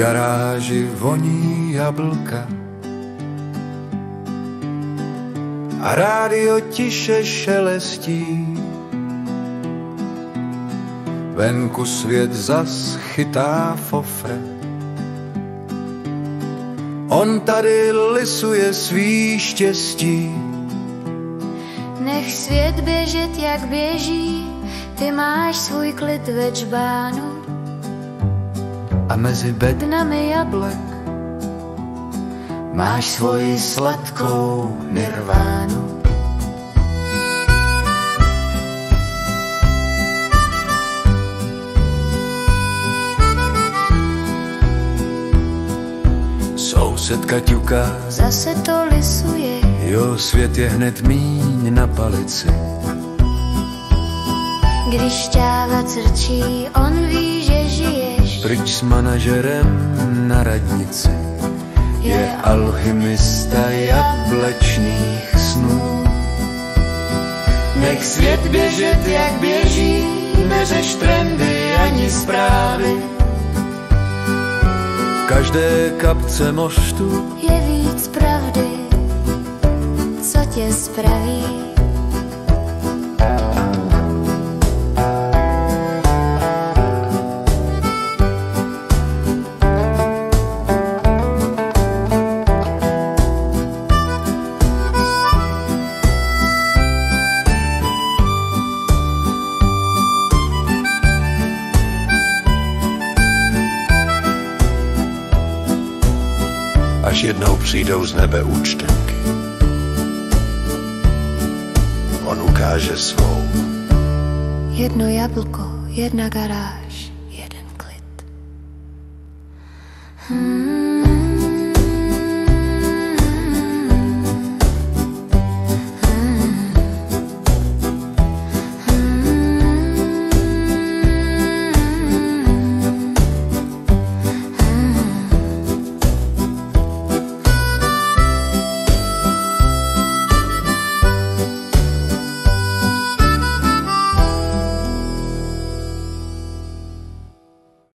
garáži voní jablka a rádio tiše šelestí. Venku svět zas chytá fofre, on tady lisuje svý štěstí. Nech svět běžet, jak běží, ty máš svůj klid ve džbánu. A mezi bednami jablek máš svoji sladkou nirvánu. Sousedka ťuká, zase to lisuje, jo, svět je hned míň na palici. Když šťáva crčí, on ví, že žiješ. Pryč s manažerem na radnici, je alchymista jablečných snů. Nech svět běžet, jak běží, neřeš trendy ani zprávy. V každé kapce moštu je víc pravdy, co tě spraví. Až jednou přijdou z nebe účtenky, on ukáže svou. Jedno jablko, jedna garáž, jeden klid.